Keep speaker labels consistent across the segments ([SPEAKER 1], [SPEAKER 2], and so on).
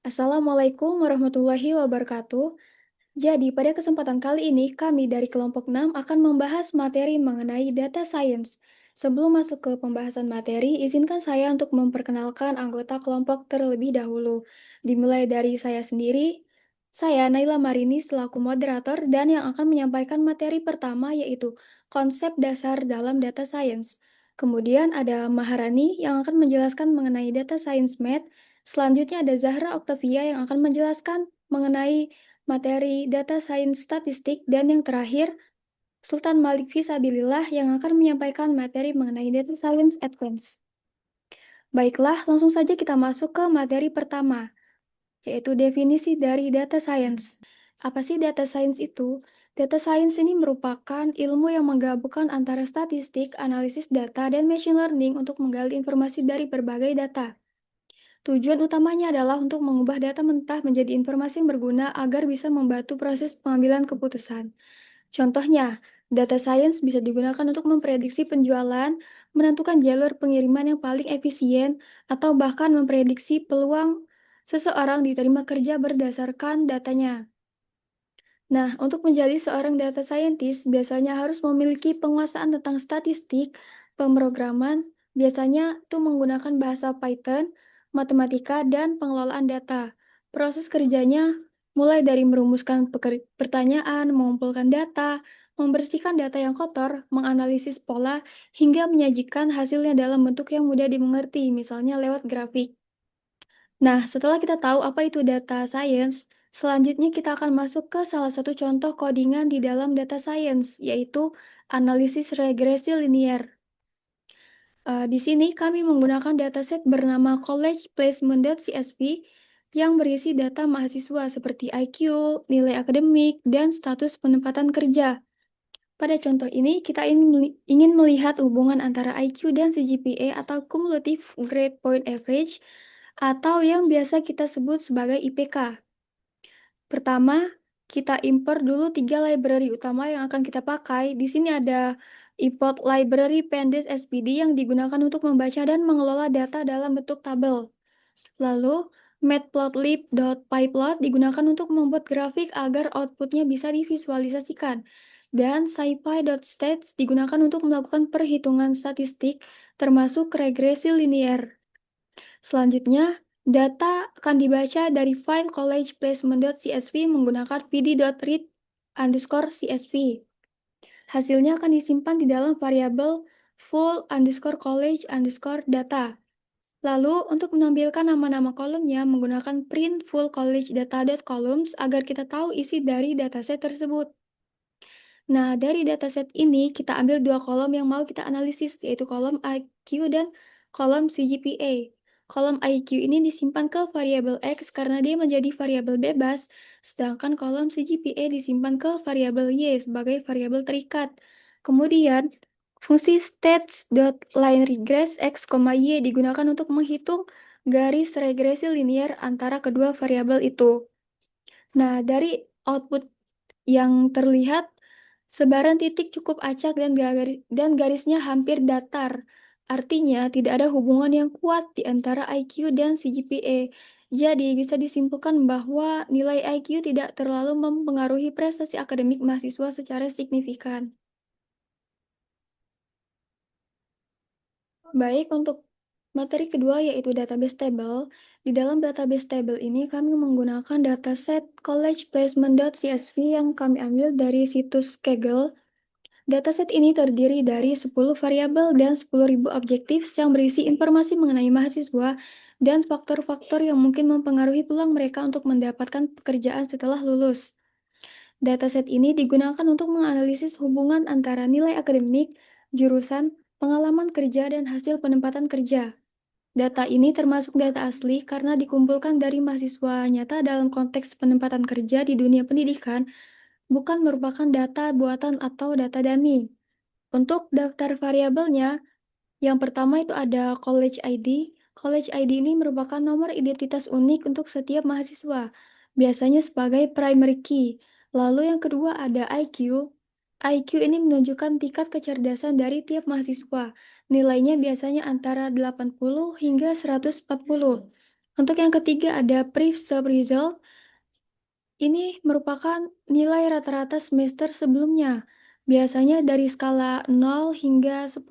[SPEAKER 1] Assalamualaikum warahmatullahi wabarakatuh. Jadi, pada kesempatan kali ini, kami dari kelompok 6 akan membahas materi mengenai data science. Sebelum masuk ke pembahasan materi, izinkan saya untuk memperkenalkan anggota kelompok terlebih dahulu. Dimulai dari saya sendiri, saya Naila Marini selaku moderator dan yang akan menyampaikan materi pertama yaitu konsep dasar dalam data science. Kemudian ada Maharani yang akan menjelaskan mengenai data science math. Selanjutnya ada Zahra Octavia yang akan menjelaskan mengenai materi data science statistik, dan yang terakhir, Sultan Malik Fisabilillah yang akan menyampaikan materi mengenai data science advance. Baiklah, langsung saja kita masuk ke materi pertama, yaitu definisi dari data science. Apa sih data science itu? Data science ini merupakan ilmu yang menggabungkan antara statistik, analisis data, dan machine learning untuk menggali informasi dari berbagai data. Tujuan utamanya adalah untuk mengubah data mentah menjadi informasi yang berguna agar bisa membantu proses pengambilan keputusan. Contohnya, data science bisa digunakan untuk memprediksi penjualan, menentukan jalur pengiriman yang paling efisien, atau bahkan memprediksi peluang seseorang diterima kerja berdasarkan datanya. Nah, untuk menjadi seorang data scientist, biasanya harus memiliki penguasaan tentang statistik, pemrograman, biasanya itu menggunakan bahasa Python, matematika, dan pengelolaan data. Proses kerjanya mulai dari merumuskan pertanyaan, mengumpulkan data, membersihkan data yang kotor, menganalisis pola, hingga menyajikan hasilnya dalam bentuk yang mudah dimengerti, misalnya lewat grafik. Nah, setelah kita tahu apa itu data science, selanjutnya kita akan masuk ke salah satu contoh codingan di dalam data science, yaitu analisis regresi linier. Di sini kami menggunakan dataset bernama collegeplacement.csv yang berisi data mahasiswa seperti IQ, nilai akademik, dan status penempatan kerja. Pada contoh ini, kita ingin melihat hubungan antara IQ dan CGPA atau Cumulative Grade Point Average, atau yang biasa kita sebut sebagai IPK. Pertama, kita import dulu 3 library utama yang akan kita pakai. Di sini ada import library pandas SPD yang digunakan untuk membaca dan mengelola data dalam bentuk tabel. Lalu, matplotlib.pyplot digunakan untuk membuat grafik agar outputnya bisa divisualisasikan. Dan scipy.stats digunakan untuk melakukan perhitungan statistik, termasuk regresi linier. Selanjutnya, data akan dibaca dari file collegeplacement.csv menggunakan pd.read_csv. Hasilnya akan disimpan di dalam variabel full_college_data. Lalu, untuk menampilkan nama-nama kolomnya menggunakan print full college data.columns agar kita tahu isi dari dataset tersebut. Nah, dari dataset ini kita ambil 2 kolom yang mau kita analisis, yaitu kolom IQ dan kolom CGPA. Kolom IQ ini disimpan ke variabel X karena dia menjadi variabel bebas, sedangkan kolom CGPA disimpan ke variabel Y sebagai variabel terikat. Kemudian, fungsi stats.lineRegress X, Y digunakan untuk menghitung garis regresi linier antara kedua variabel itu. Nah, dari output yang terlihat, sebaran titik cukup acak dan garisnya hampir datar. Artinya, tidak ada hubungan yang kuat di antara IQ dan CGPA. Jadi, bisa disimpulkan bahwa nilai IQ tidak terlalu mempengaruhi prestasi akademik mahasiswa secara signifikan. Baik, untuk materi kedua yaitu database table. Di dalam database table ini kami menggunakan dataset collegeplacement.csv yang kami ambil dari situs Kaggle. Dataset ini terdiri dari 10 variabel dan 10.000 objektif yang berisi informasi mengenai mahasiswa dan faktor-faktor yang mungkin mempengaruhi peluang mereka untuk mendapatkan pekerjaan setelah lulus. Dataset ini digunakan untuk menganalisis hubungan antara nilai akademik, jurusan, pengalaman kerja, dan hasil penempatan kerja. Data ini termasuk data asli karena dikumpulkan dari mahasiswa nyata dalam konteks penempatan kerja di dunia pendidikan, bukan merupakan data buatan atau data dummy. Untuk daftar variabelnya, yang pertama itu ada College ID. College ID ini merupakan nomor identitas unik untuk setiap mahasiswa, biasanya sebagai primary key. Lalu yang kedua ada IQ. IQ ini menunjukkan tingkat kecerdasan dari tiap mahasiswa. Nilainya biasanya antara 80 hingga 140. Untuk yang ketiga ada Brief Sub Result. Ini merupakan nilai rata-rata semester sebelumnya, biasanya dari skala 0 hingga 10.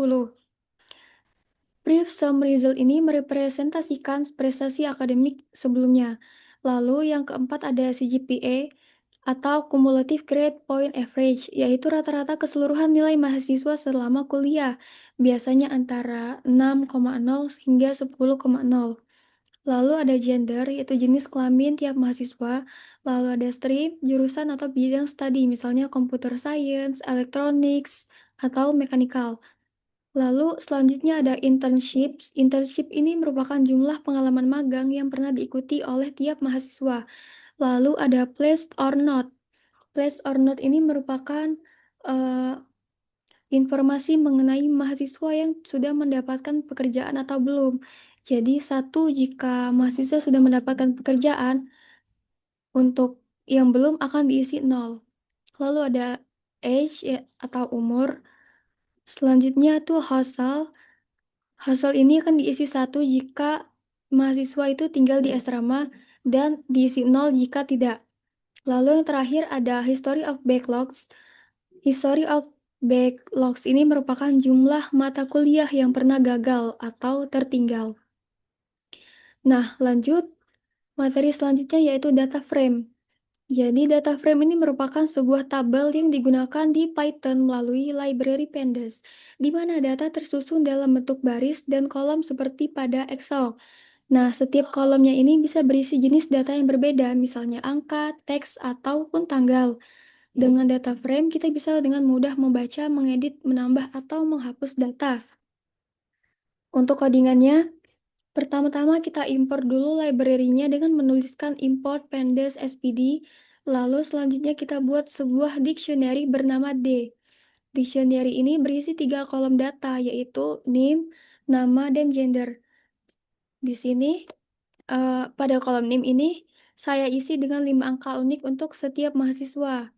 [SPEAKER 1] Brief Sum Result ini merepresentasikan prestasi akademik sebelumnya. Lalu yang keempat ada CGPA atau Cumulative Grade Point Average, yaitu rata-rata keseluruhan nilai mahasiswa selama kuliah, biasanya antara 6,0 hingga 10,0. Lalu ada gender, yaitu jenis kelamin tiap mahasiswa. Lalu ada stream, jurusan atau bidang studi, misalnya computer science, electronics, atau mechanical. Lalu selanjutnya ada internships. Internship ini merupakan jumlah pengalaman magang yang pernah diikuti oleh tiap mahasiswa. Lalu ada placed or not. Placed or not ini merupakan eh, informasi mengenai mahasiswa yang sudah mendapatkan pekerjaan atau belum. Jadi satu jika mahasiswa sudah mendapatkan pekerjaan, untuk yang belum akan diisi nol. Lalu ada age ya, atau umur. Selanjutnya tuh hustle. Hustle ini akan diisi satu jika mahasiswa itu tinggal di asrama dan diisi nol jika tidak. Lalu yang terakhir ada history of backlogs. History of backlogs ini merupakan jumlah mata kuliah yang pernah gagal atau tertinggal. Nah, lanjut materi selanjutnya yaitu data frame. Jadi data frame ini merupakan sebuah tabel yang digunakan di Python melalui library pandas, di mana data tersusun dalam bentuk baris dan kolom seperti pada Excel. Nah, setiap kolomnya ini bisa berisi jenis data yang berbeda, misalnya angka, teks, ataupun tanggal. Dengan data frame, kita bisa dengan mudah membaca, mengedit, menambah, atau menghapus data. Untuk codingannya, pertama-tama kita import dulu library-nya dengan menuliskan import pandas spd, lalu selanjutnya kita buat sebuah dictionary bernama D. Dictionary ini berisi 3 kolom data, yaitu name, nama, dan gender. Di sini, pada kolom name ini, saya isi dengan 5 angka unik untuk setiap mahasiswa.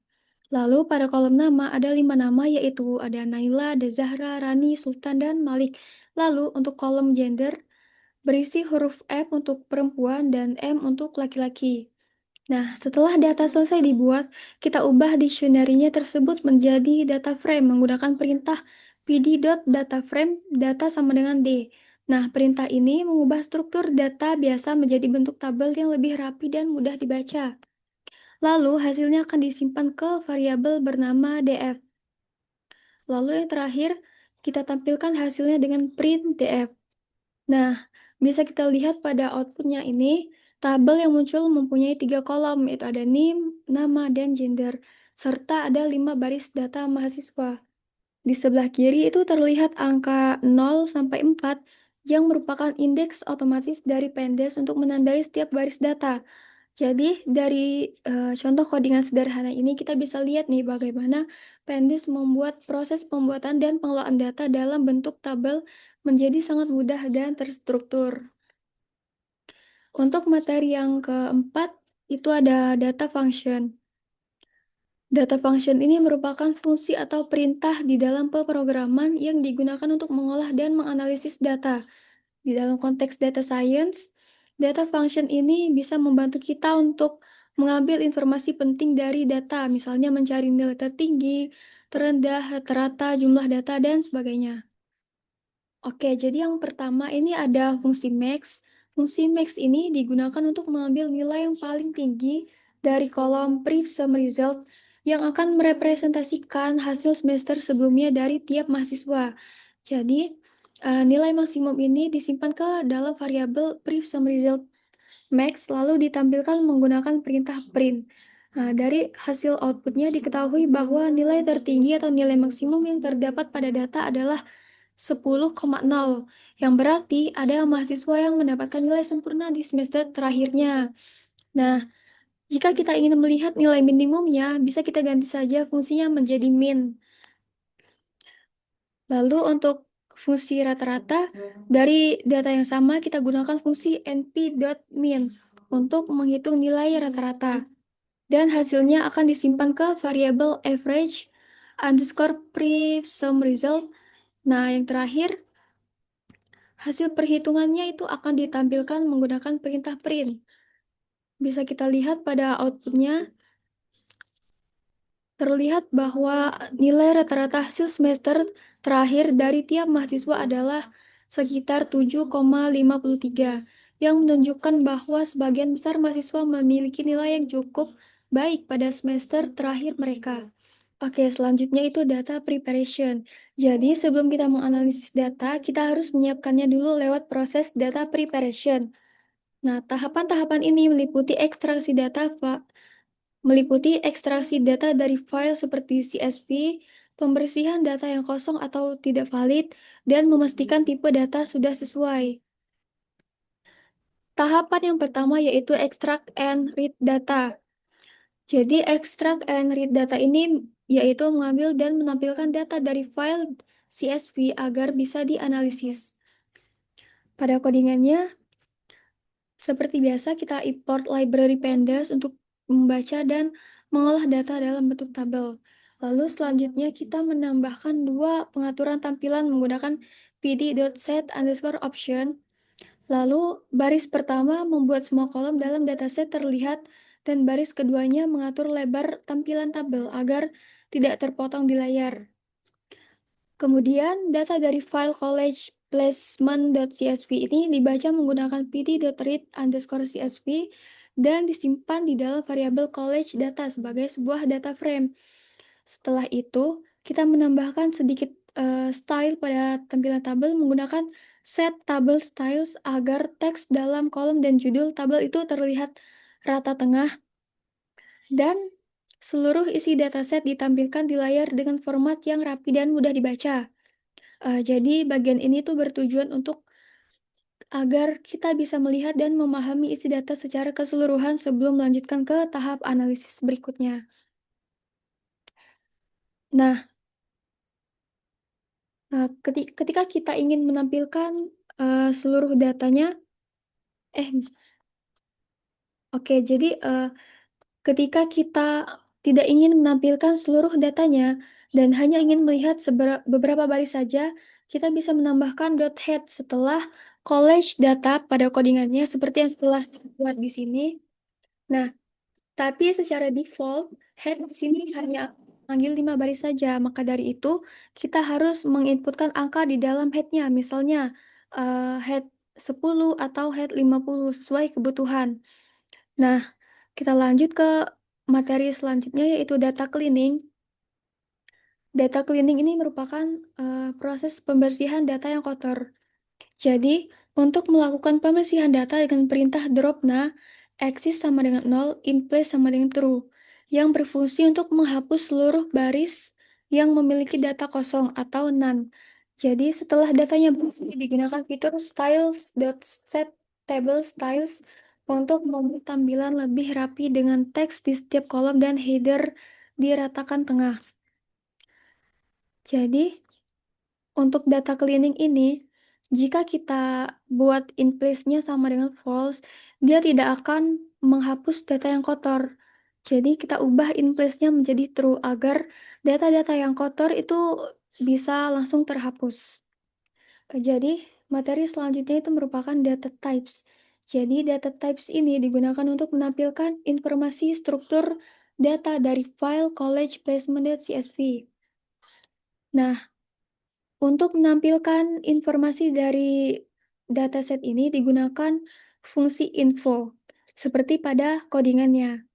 [SPEAKER 1] Lalu pada kolom nama ada 5 nama, yaitu ada Naila, ada Zahra, Rani, Sultan, dan Malik. Lalu untuk kolom gender, berisi huruf F untuk perempuan dan M untuk laki-laki. Nah, setelah data selesai dibuat, kita ubah dictionary-nya tersebut menjadi data frame menggunakan perintah pd.dataframe data sama dengan D. Nah, perintah ini mengubah struktur data biasa menjadi bentuk tabel yang lebih rapi dan mudah dibaca. Lalu, hasilnya akan disimpan ke variabel bernama df. Lalu yang terakhir, kita tampilkan hasilnya dengan print df. Nah, bisa kita lihat pada outputnya ini, tabel yang muncul mempunyai 3 kolom, yaitu ada name, nama, dan gender, serta ada 5 baris data mahasiswa. Di sebelah kiri itu terlihat angka 0 sampai 4 yang merupakan indeks otomatis dari Pandas untuk menandai setiap baris data. Jadi dari contoh codingan sederhana ini kita bisa lihat nih bagaimana Pandas membuat proses pembuatan dan pengelolaan data dalam bentuk tabel menjadi sangat mudah dan terstruktur. Untuk materi yang keempat itu ada data function. Data function ini merupakan fungsi atau perintah di dalam pemrograman yang digunakan untuk mengolah dan menganalisis data. Di dalam konteks data science, data function ini bisa membantu kita untuk mengambil informasi penting dari data, misalnya mencari nilai tertinggi, terendah, rata-rata, jumlah data, dan sebagainya. Oke, jadi yang pertama ini ada fungsi max. Fungsi max ini digunakan untuk mengambil nilai yang paling tinggi dari kolom brief sum result yang akan merepresentasikan hasil semester sebelumnya dari tiap mahasiswa. Jadi, nilai maksimum ini disimpan ke dalam variabel brief sum result max lalu ditampilkan menggunakan perintah print. Nah, dari hasil outputnya diketahui bahwa nilai tertinggi atau nilai maksimum yang terdapat pada data adalah 10,0, yang berarti ada mahasiswa yang mendapatkan nilai sempurna di semester terakhirnya. Nah, Jika kita ingin melihat nilai minimumnya, bisa kita ganti saja fungsinya menjadi min. Lalu untuk fungsi rata-rata, dari data yang sama kita gunakan fungsi np.min untuk menghitung nilai rata-rata. Dan hasilnya akan disimpan ke variabel average underscore pre sum result. Nah, yang terakhir, hasil perhitungannya itu akan ditampilkan menggunakan perintah print. Bisa kita lihat pada outputnya, terlihat bahwa nilai rata-rata hasil semester terakhir dari tiap mahasiswa adalah sekitar 7,53, yang menunjukkan bahwa sebagian besar mahasiswa memiliki nilai yang cukup baik pada semester terakhir mereka. Oke, selanjutnya itu data preparation. Jadi, sebelum kita menganalisis data, kita harus menyiapkannya dulu lewat proses data preparation. Nah, tahapan-tahapan ini meliputi ekstraksi data dari file seperti CSV, pembersihan data yang kosong atau tidak valid, dan memastikan tipe data sudah sesuai. Tahapan yang pertama yaitu extract and read data. Jadi, extract and read data ini yaitu mengambil dan menampilkan data dari file CSV agar bisa dianalisis. Pada codingannya, seperti biasa kita import library pandas untuk membaca dan mengolah data dalam bentuk tabel. Lalu selanjutnya kita menambahkan dua pengaturan tampilan menggunakan pd.set_option. Lalu baris pertama membuat semua kolom dalam dataset terlihat dan baris keduanya mengatur lebar tampilan tabel agar tidak terpotong di layar. Kemudian data dari file college placement.csv ini dibaca menggunakan pd.read_csv dan disimpan di dalam variabel college data sebagai sebuah data frame. Setelah itu, kita menambahkan sedikit style pada tampilan tabel menggunakan set table styles agar teks dalam kolom dan judul tabel itu terlihat rata tengah dan seluruh isi dataset ditampilkan di layar dengan format yang rapi dan mudah dibaca. Jadi bagian ini tuh bertujuan untuk agar kita bisa melihat dan memahami isi data secara keseluruhan sebelum melanjutkan ke tahap analisis berikutnya. Nah, ketika kita ingin menampilkan seluruh datanya, eh, oke, jadi ketika kita tidak ingin menampilkan seluruh datanya dan hanya ingin melihat beberapa baris saja, kita bisa menambahkan .head setelah collage data pada codingannya seperti yang setelah saya buat di sini. Nah, tapi secara default, head di sini hanya panggil 5 baris saja. Maka dari itu, kita harus menginputkan angka di dalam head-nya. Misalnya, head 10 atau head 50 sesuai kebutuhan. Nah, kita lanjut ke materi selanjutnya yaitu data cleaning. Data cleaning ini merupakan proses pembersihan data yang kotor. Jadi, untuk melakukan pembersihan data dengan perintah dropna, exist sama dengan 0, in place sama dengan true, yang berfungsi untuk menghapus seluruh baris yang memiliki data kosong atau none. Jadi, setelah datanya bersih, digunakan fitur styles.set table styles untuk membuat tampilan lebih rapi dengan teks di setiap kolom dan header diratakan tengah. Jadi, untuk data cleaning ini, jika kita buat in place-nya sama dengan false, dia tidak akan menghapus data yang kotor. Jadi kita ubah in place-nya menjadi true agar data-data yang kotor itu bisa langsung terhapus. Jadi materi selanjutnya itu merupakan data types. Jadi data types ini digunakan untuk menampilkan informasi struktur data dari file college placement.csv. Nah, untuk menampilkan informasi dari dataset ini digunakan fungsi info, seperti pada codingannya.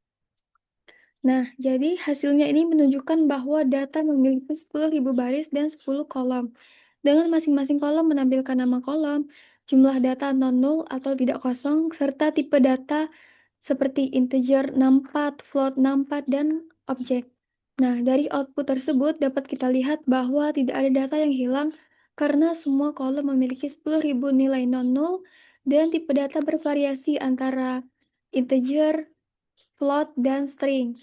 [SPEAKER 1] Nah, jadi hasilnya ini menunjukkan bahwa data memiliki 10.000 baris dan 10 kolom. Dengan masing-masing kolom menampilkan nama kolom, jumlah data non-null atau tidak kosong, serta tipe data seperti integer, numpat, float, numpat, dan objek. Nah, dari output tersebut dapat kita lihat bahwa tidak ada data yang hilang karena semua kolom memiliki 10.000 nilai non-null dan tipe data bervariasi antara integer, float, dan string.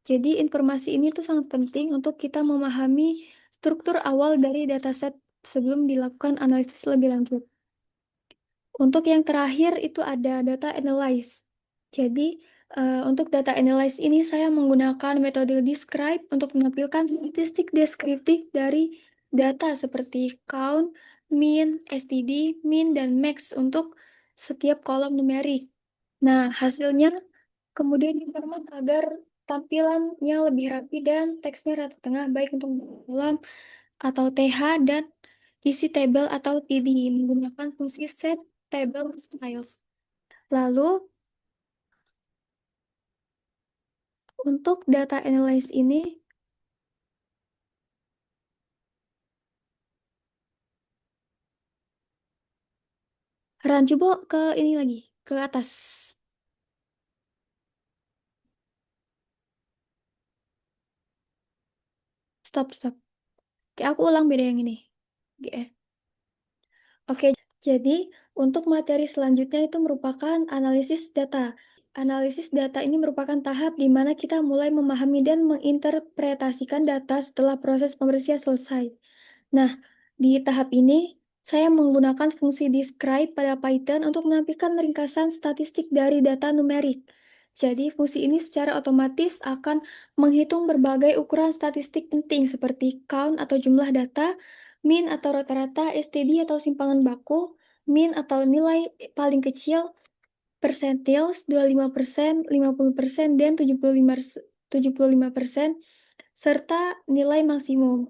[SPEAKER 1] Jadi informasi ini tuh sangat penting untuk kita memahami struktur awal dari dataset sebelum dilakukan analisis lebih lanjut. Untuk yang terakhir itu ada data analyze. Jadi, untuk data analyze ini saya menggunakan metode describe untuk menampilkan statistik deskriptif dari data seperti count, mean, STD, min, dan max untuk setiap kolom numerik. Nah, hasilnya kemudian diformat agar tampilannya lebih rapi dan teksnya rata tengah baik untuk kolom atau TH dan isi tabel atau TD menggunakan fungsi set table styles. Lalu, untuk data analysis ini, Ran, coba ke ini lagi, ke atas. Stop, stop. Oke, aku ulang beda yang ini. Oke, oke, jadi untuk materi selanjutnya itu merupakan analisis data. Analisis data ini merupakan tahap di mana kita mulai memahami dan menginterpretasikan data setelah proses pembersihan selesai. Nah, di tahap ini, saya menggunakan fungsi describe pada Python untuk menampilkan ringkasan statistik dari data numerik. Jadi, fungsi ini secara otomatis akan menghitung berbagai ukuran statistik penting seperti count atau jumlah data, mean atau rata-rata, STD atau simpangan baku, mean atau nilai paling kecil, persentil 25%, 50%, dan 75%, serta nilai maksimum.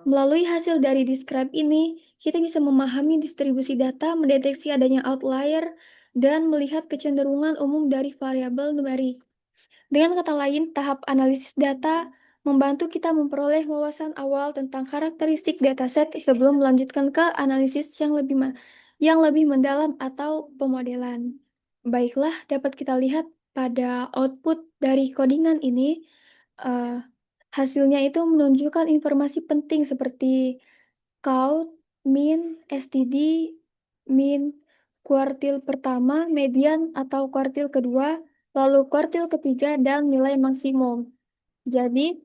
[SPEAKER 1] Melalui hasil dari describe ini, kita bisa memahami distribusi data, mendeteksi adanya outlier, dan melihat kecenderungan umum dari variabel numerik. Dengan kata lain, tahap analisis data membantu kita memperoleh wawasan awal tentang karakteristik dataset sebelum melanjutkan ke analisis yang lebih mendalam atau pemodelan. Baiklah, dapat kita lihat pada output dari codingan ini, eh, hasilnya itu menunjukkan informasi penting seperti count, mean, STD, mean, kuartil pertama, median atau kuartil kedua, lalu kuartil ketiga, dan nilai maksimum. Jadi,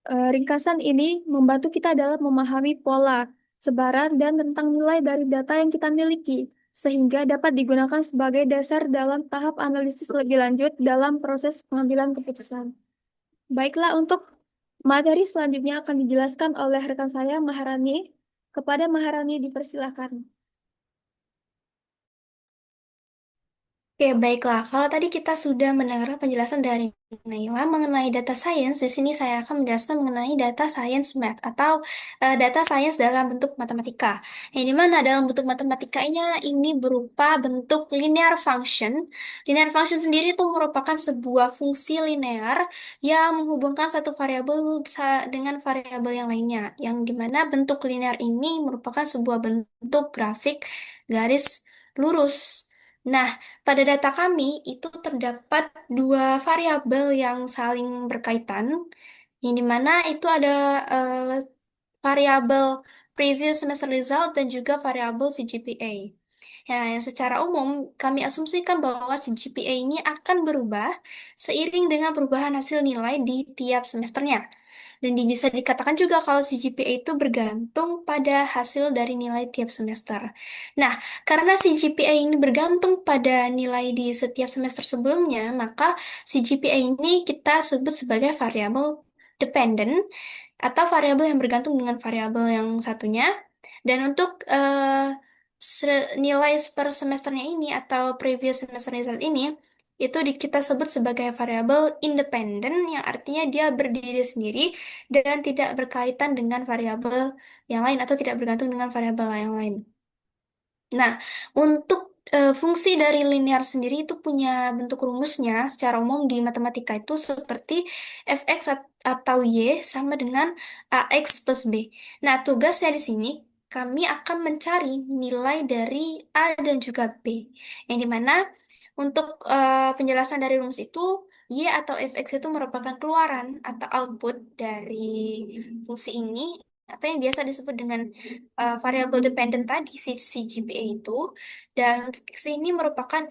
[SPEAKER 1] ringkasan ini membantu kita dalam memahami pola, sebaran, dan rentang nilai dari data yang kita miliki, sehingga dapat digunakan sebagai dasar dalam tahap analisis lebih lanjut dalam proses pengambilan keputusan. Baiklah, untuk materi selanjutnya akan dijelaskan oleh rekan saya, Maharani. Kepada Maharani dipersilakan.
[SPEAKER 2] Oke, baiklah. Kalau tadi kita sudah mendengar penjelasan dari Naila mengenai data science, di sini saya akan menjelaskan mengenai data science math atau data science dalam bentuk matematika. Yang dimana dalam bentuk matematikanya ini berupa bentuk linear function. Linear function sendiri itu merupakan sebuah fungsi linear yang menghubungkan satu variabel dengan variabel yang lainnya. Yang dimana bentuk linear ini merupakan sebuah bentuk grafik garis lurus. Nah, pada data kami itu terdapat dua variabel yang saling berkaitan, yang dimana itu ada eh, variabel previous semester result dan juga variabel CGPA. Ya, yang secara umum kami asumsikan bahwa CGPA ini akan berubah seiring dengan perubahan hasil nilai di tiap semesternya. Dan bisa dikatakan juga kalau CGPA itu bergantung pada hasil dari nilai tiap semester. Nah, karena CGPA ini bergantung pada nilai di setiap semester sebelumnya, maka CGPA ini kita sebut sebagai variabel dependent atau variabel yang bergantung dengan variabel yang satunya. Dan untuk nilai per semesternya ini atau previous semester result ini, itu kita sebut sebagai variabel independen yang artinya dia berdiri sendiri dan tidak berkaitan dengan variabel yang lain atau tidak bergantung dengan variabel yang lain. Nah, untuk fungsi dari linear sendiri itu punya bentuk rumusnya secara umum di matematika itu seperti fx atau y sama dengan ax plus b. Nah, tugasnya di sini kami akan mencari nilai dari a dan juga b. Yang dimana untuk penjelasan dari rumus itu, y atau fx itu merupakan keluaran atau output dari fungsi ini atau yang biasa disebut dengan variable dependent tadi, si CGPA itu. Dan untuk X ini merupakan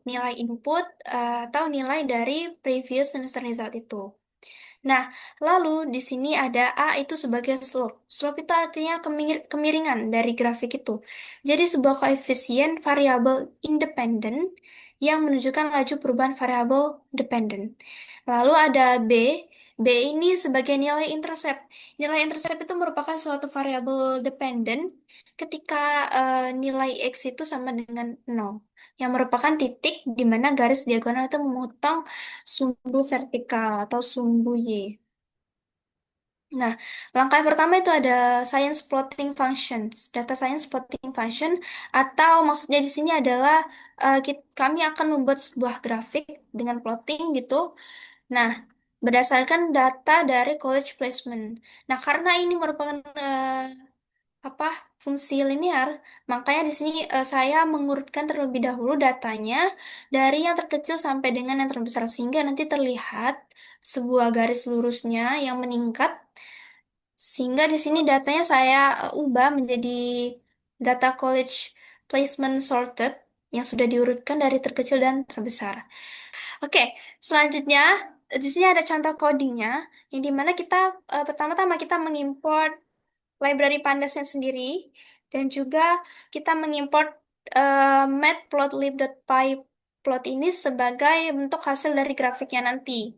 [SPEAKER 2] nilai input atau nilai dari previous semester result itu. Nah, lalu di sini ada A itu sebagai slope. Slope itu artinya kemiringan dari grafik itu. Jadi sebuah koefisien variabel independen yang menunjukkan laju perubahan variabel dependen. Lalu ada B. B ini sebagai nilai intercept. Nilai intercept itu merupakan suatu variabel dependen ketika nilai X itu sama dengan 0, yang merupakan titik di mana garis diagonal itu memotong sumbu vertikal atau sumbu Y. Nah, langkah yang pertama itu ada science plotting functions, data science plotting function, atau maksudnya di sini adalah kami akan membuat sebuah grafik dengan plotting gitu. Nah, berdasarkan data dari college placement. Nah, karena ini merupakan apa fungsi linear, makanya di sini saya mengurutkan terlebih dahulu datanya dari yang terkecil sampai dengan yang terbesar sehingga nanti terlihat sebuah garis lurusnya yang meningkat sehingga di sini datanya saya ubah menjadi data college placement sorted yang sudah diurutkan dari terkecil dan terbesar. Oke, selanjutnya di sini ada contoh codingnya yang dimana kita pertama-tama kita mengimport library Pandasnya sendiri dan juga kita mengimport matplotlib.py plot ini sebagai bentuk hasil dari grafiknya nanti.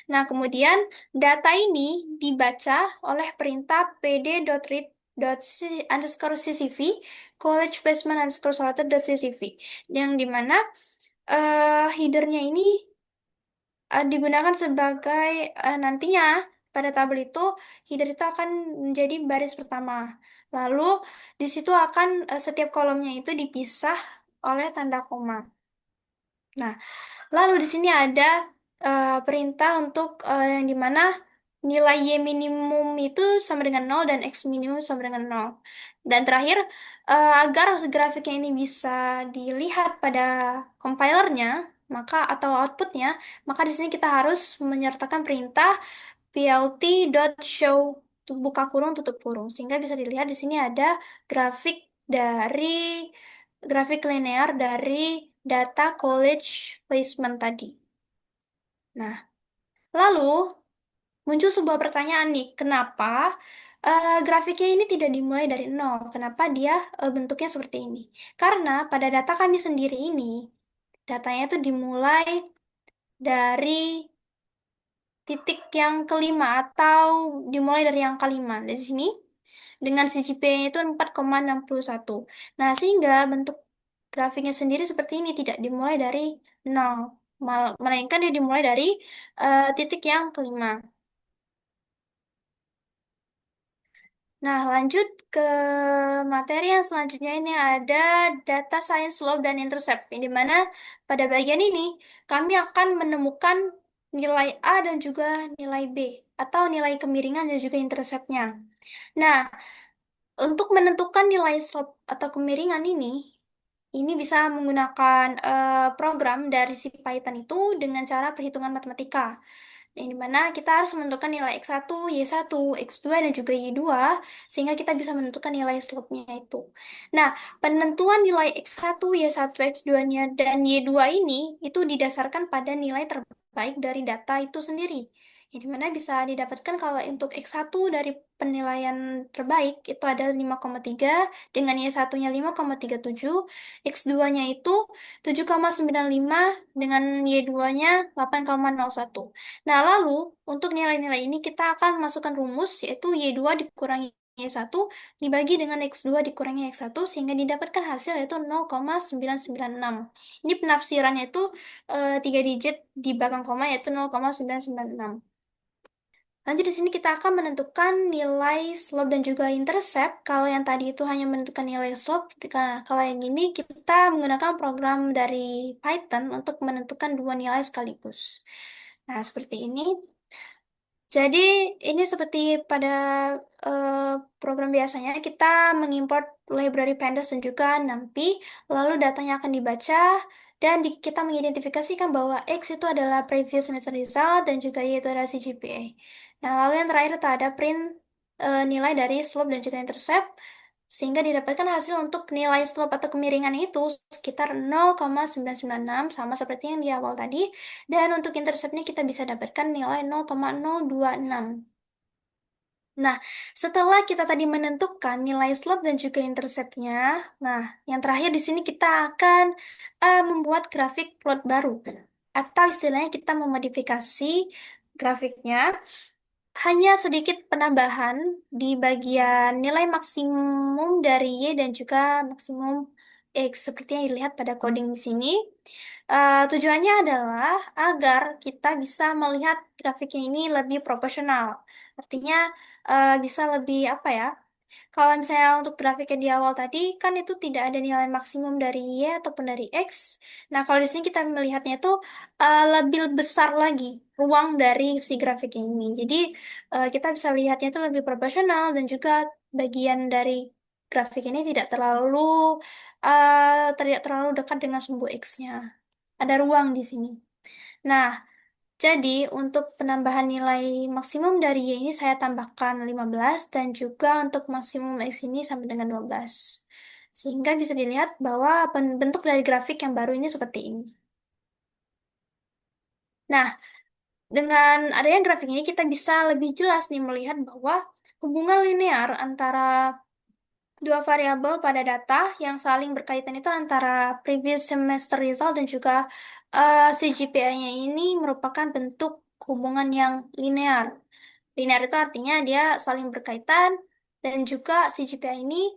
[SPEAKER 2] Nah, kemudian data ini dibaca oleh perintah pd.read.ccv college placement underscore sorted.ccv yang dimana headernya ini digunakan sebagai nantinya pada tabel itu header itu akan menjadi baris pertama. Lalu di situ akan setiap kolomnya itu dipisah oleh tanda koma. Nah, lalu di sini ada perintah untuk yang dimana nilai Y minimum itu sama dengan nol dan X minimum sama dengan nol. Dan terakhir, agar grafiknya ini bisa dilihat pada compilernya, maka atau outputnya, maka di sini kita harus menyertakan perintah plt.show buka kurung tutup kurung sehingga bisa dilihat di sini ada grafik dari grafik linear dari data college placement tadi. Nah, lalu muncul sebuah pertanyaan nih, kenapa grafiknya ini tidak dimulai dari nol? Kenapa dia bentuknya seperti ini? Karena pada data kami sendiri ini, datanya itu dimulai dari titik yang kelima atau dimulai dari yang kelima. Di sini dengan CGPA itu 4,61. Nah, sehingga bentuk grafiknya sendiri seperti ini tidak dimulai dari nol, melainkan dia dimulai dari titik yang kelima. Nah, lanjut ke materi yang selanjutnya ini ada data science slope dan intercept, di mana pada bagian ini kami akan menemukan nilai A dan juga nilai B, atau nilai kemiringan dan juga interceptnya. Nah, untuk menentukan nilai slope atau kemiringan ini bisa menggunakan program dari si Python itu dengan cara perhitungan matematika. Yang dimana kita harus menentukan nilai X1, Y1, X2, dan juga Y2, sehingga kita bisa menentukan nilai slope-nya itu. Nah, penentuan nilai X1, Y1, X2-nya, dan Y2 ini, itu didasarkan pada nilai terbaik dari data itu sendiri. Yang dimana bisa didapatkan kalau untuk X1 dari penilaian terbaik itu ada 5,3, dengan Y1-nya 5,37, X2-nya itu 7,95, dengan Y2-nya 8,01. Nah, lalu untuk nilai-nilai ini kita akan masukkan rumus yaitu Y2 dikurangi Y1 dibagi dengan X2 dikurangi X1 sehingga didapatkan hasil yaitu 0,996. Ini penafsirannya itu 3 digit di belakang koma yaitu 0,996. Lanjut di sini kita akan menentukan nilai slope dan juga intercept. Kalau yang tadi itu hanya menentukan nilai slope, kalau yang ini kita menggunakan program dari Python untuk menentukan dua nilai sekaligus. Nah, seperti ini. Jadi, ini seperti pada eh, program biasanya, kita mengimport library pandas dan juga NumPy, lalu datanya akan dibaca, dan kita mengidentifikasikan bahwa X itu adalah previous semester result, dan juga Y itu adalah CGPA. Nah, lalu yang terakhir itu ada print. nilai dari slope dan juga intercept, sehingga didapatkan hasil untuk nilai slope atau kemiringan itu sekitar 0,996 sama seperti yang di awal tadi, dan untuk interceptnya kita bisa dapatkan nilai 0,026. Nah, setelah kita tadi menentukan nilai slope dan juga interceptnya, nah, yang terakhir di sini kita akan membuat grafik plot baru. Atau istilahnya kita memodifikasi grafiknya, hanya sedikit penambahan di bagian nilai maksimum dari Y dan juga maksimum X, seperti yang dilihat pada coding di sini. Tujuannya adalah agar kita bisa melihat grafiknya ini lebih proporsional. Artinya bisa lebih apa ya? Kalau misalnya untuk grafiknya di awal tadi, kan itu tidak ada nilai maksimum dari Y ataupun dari X. Nah, kalau di sini kita melihatnya itu lebih besar lagi ruang dari si grafik ini. Jadi, kita bisa lihatnya itu lebih proporsional dan juga bagian dari grafik ini tidak terlalu dekat dengan sumbu X-nya. Ada ruang di sini. Nah, jadi, untuk penambahan nilai maksimum dari Y ini saya tambahkan 15 dan juga untuk maksimum X ini sampai dengan 12. Sehingga bisa dilihat bahwa bentuk dari grafik yang baru ini seperti ini. Nah, dengan adanya grafik ini kita bisa lebih jelas nih melihat bahwa hubungan linear antara dua variabel pada data yang saling berkaitan itu antara previous semester result dan juga CGPA-nya ini merupakan bentuk hubungan yang linear. Linear itu artinya dia saling berkaitan dan juga CGPA ini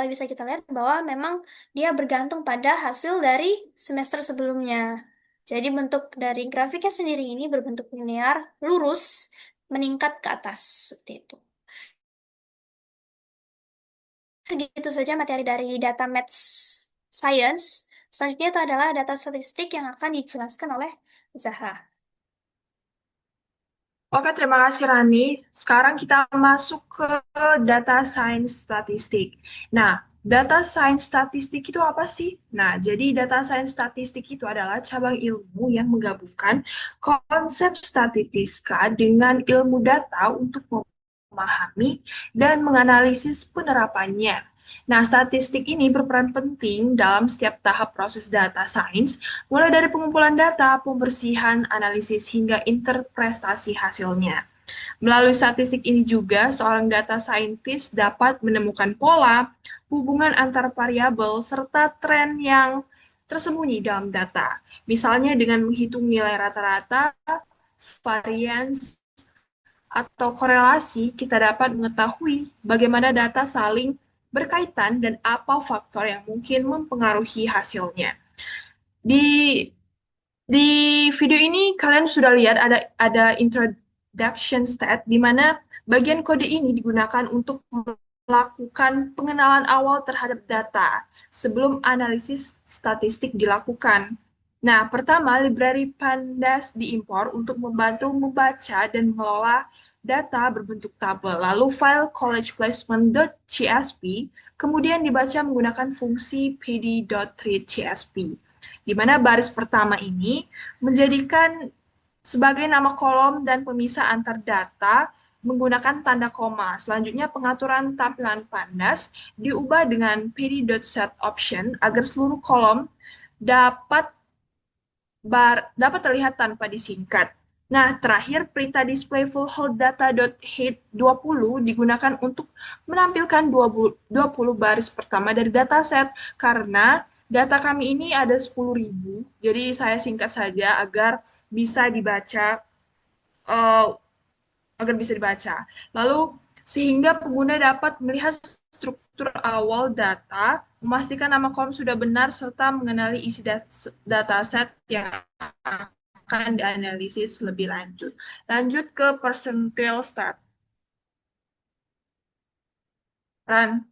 [SPEAKER 2] bisa kita lihat bahwa memang dia bergantung pada hasil dari semester sebelumnya. Jadi bentuk dari grafiknya sendiri ini berbentuk linear, lurus, meningkat ke atas seperti itu. Segitu saja materi dari data Maths Science. Selanjutnya itu adalah data statistik yang akan dijelaskan oleh Zahra.
[SPEAKER 3] Oke, terima kasih Rani. Sekarang kita masuk ke data science statistik. Nah, data science statistik itu apa sih? Nah, jadi data science statistik itu adalah cabang ilmu yang menggabungkan konsep statistika dengan ilmu data untuk memahami dan menganalisis penerapannya. Nah, statistik ini berperan penting dalam setiap tahap proses data science, mulai dari pengumpulan data, pembersihan, analisis, hingga interpretasi hasilnya. Melalui statistik ini juga, seorang data scientist dapat menemukan pola, hubungan antar variabel, serta tren yang tersembunyi dalam data. Misalnya dengan menghitung nilai rata-rata, varians, atau korelasi, kita dapat mengetahui bagaimana data saling berkaitan dan apa faktor yang mungkin mempengaruhi hasilnya. Di di video ini kalian sudah lihat ada introduction stat di mana bagian kode ini digunakan untuk melakukan pengenalan awal terhadap data sebelum analisis statistik dilakukan. Nah, pertama, library Pandas diimpor untuk membantu membaca dan mengelola data berbentuk tabel. Lalu file collegeplacement.csv kemudian dibaca menggunakan fungsi pd.readcsv, di mana baris pertama ini menjadikan sebagai nama kolom dan pemisah antar data menggunakan tanda koma. Selanjutnya pengaturan tampilan pandas diubah dengan pd.setOption agar seluruh kolom dapat dapat terlihat tanpa disingkat. Nah, terakhir perintah display full hold data.height20 digunakan untuk menampilkan 20 baris pertama dari dataset karena data kami ini ada 10.000. Jadi saya singkat saja bisa dibaca uh, agar bisa dibaca. Lalu sehingga pengguna dapat melihat struktur awal data, memastikan nama kolom sudah benar, serta mengenali isi dataset yang akan dianalisis lebih lanjut. Lanjut ke percentile stat. Ran.